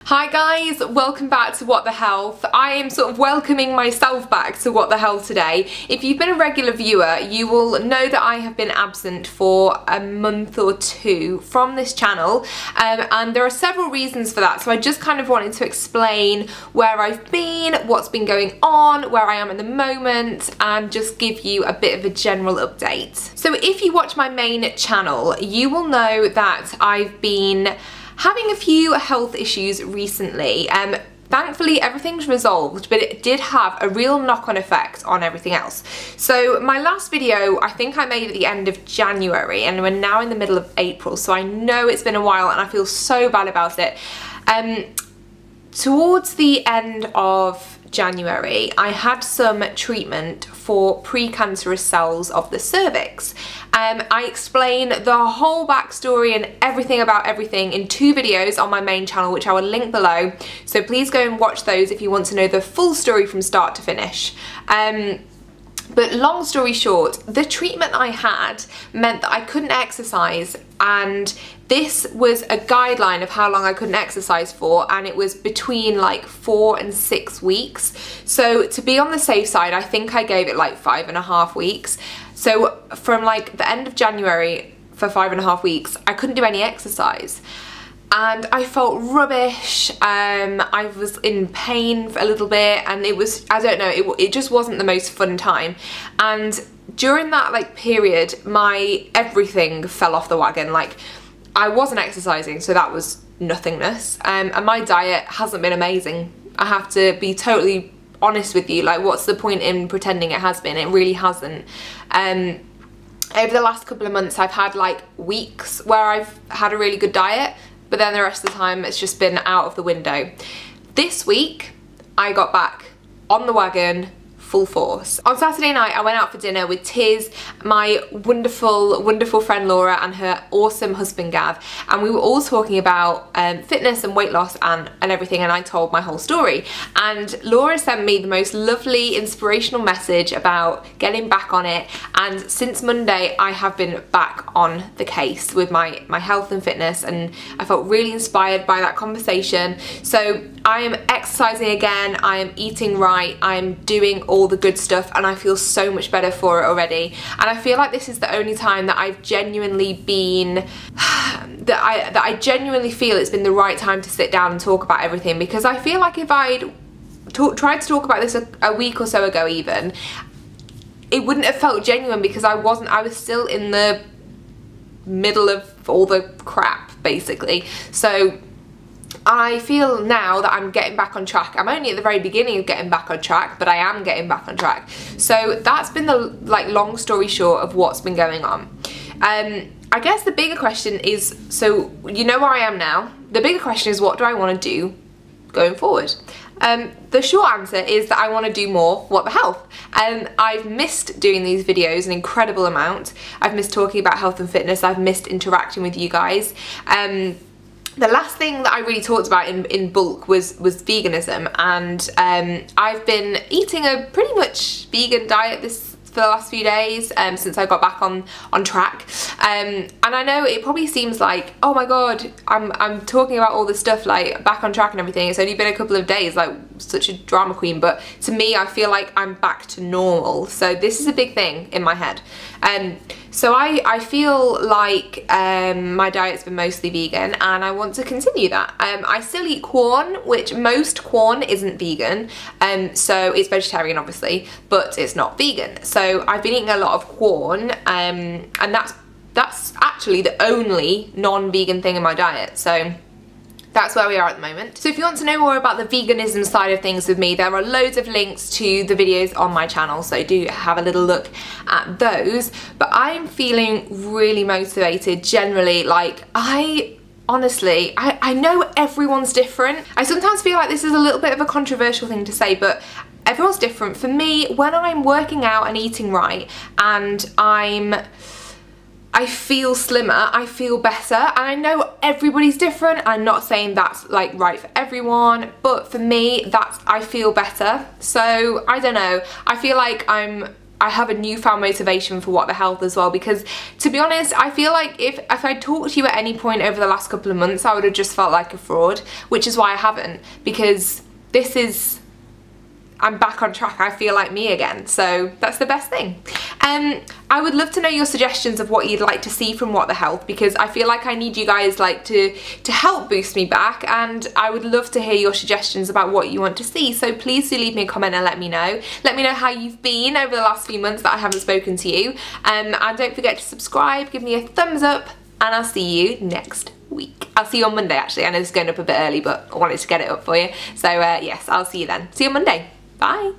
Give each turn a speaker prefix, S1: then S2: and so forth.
S1: Hi guys, welcome back to What the Health. I am sort of welcoming myself back to What the Health today. If you've been a regular viewer, you will know that I have been absent for a month or two from this channel, and there are several reasons for that. So I just kind of wanted to explain where I've been, what's been going on, where I am at the moment, and just give you a bit of a general update. So if you watch my main channel, you will know that I've been having a few health issues recently. Thankfully everything's resolved, but it did have a real knock-on effect on everything else. So my last video I think I made at the end of January, and we're now in the middle of April, so I know it's been a while and I feel so bad about it. Towards the end of January, I had some treatment for precancerous cells of the cervix. I explain the whole backstory and everything about everything in two videos on my main channel, which I will link below. So please go and watch those if you want to know the full story from start to finish. But long story short, the treatment I had meant that I couldn't exercise, and this was a guideline of how long I couldn't exercise for, and it was between like 4 and 6 weeks. So to be on the safe side, I think I gave it like 5.5 weeks. So from like the end of January for 5.5 weeks, I couldn't do any exercise. And I felt rubbish. I was in pain for a little bit, and it was, I don't know, it just wasn't the most fun time. And during that like period, my everything fell off the wagon. Like, I wasn't exercising, so that was nothingness. And my diet hasn't been amazing. I have to be totally honest with you. Like, what's the point in pretending it has been? It really hasn't. Over the last couple of months, I've had like weeks where I've had a really good diet, but then the rest of the time it's just been out of the window. This week, I got back on the wagon full force. On Saturday night, I went out for dinner with Tiz, my wonderful, wonderful friend Laura, and her awesome husband Gav, and we were all talking about fitness and weight loss and everything, and I told my whole story. And Laura sent me the most lovely, inspirational message about getting back on it, and since Monday, I have been back on the case with my health and fitness, and I felt really inspired by that conversation. So I am exercising again, I am eating right, I am doing all the good stuff, and I feel so much better for it already. And I feel like this is the only time that I've genuinely been, that I genuinely feel it's been the right time to sit down and talk about everything, because I feel like if I'd tried to talk about this a week or so ago even, it wouldn't have felt genuine, because I was still in the middle of all the crap basically. So I feel now that I'm getting back on track. I'm only at the very beginning of getting back on track, but I am getting back on track. So that's been the like long story short of what's been going on. I guess the bigger question is, so you know where I am now. The bigger question is, what do I want to do going forward? The short answer is that I want to do more What the Health. I've missed doing these videos an incredible amount. I've missed talking about health and fitness. I've missed interacting with you guys. The last thing that I really talked about in bulk was veganism, and I've been eating a pretty much vegan diet for the last few days since I got back on track. And I know it probably seems like, oh my god, I'm talking about all this stuff like back on track and everything. It's only been a couple of days, like such a drama queen, but to me I feel like I'm back to normal. So this is a big thing in my head. So I feel like my diet's been mostly vegan, and I want to continue that. I still eat corn, which most corn isn't vegan, so it's vegetarian obviously, but it's not vegan. So I've been eating a lot of corn, and that's actually the only non-vegan thing in my diet. So that's where we are at the moment. So if you want to know more about the veganism side of things with me, there are loads of links to the videos on my channel, so do have a little look at those. But I'm feeling really motivated generally. Like, honestly, I know everyone's different. I sometimes feel like this is a little bit of a controversial thing to say, but everyone's different. For me, when I'm working out and eating right, and I feel slimmer, I feel better, and I know everybody's different. I'm not saying that's like right for everyone, but for me, I feel better. So I don't know, I feel like I'm I have a newfound motivation for What the Health as well, because to be honest, I feel like if I talked to you at any point over the last couple of months, I would have just felt like a fraud, which is why I haven't, because this is, I'm back on track. I feel like me again, so that's the best thing. I would love to know your suggestions of what you'd like to see from What the Health, because I feel like I need you guys like to help boost me back, and I would love to hear your suggestions about what you want to see. So please do leave me a comment and let me know. Let me know how you've been over the last few months that I haven't spoken to you. And don't forget to subscribe, give me a thumbs up, and I'll see you next week. I'll see you on Monday actually. I know it's going up a bit early, but I wanted to get it up for you. So yes, I'll see you then. See you on Monday. Bye.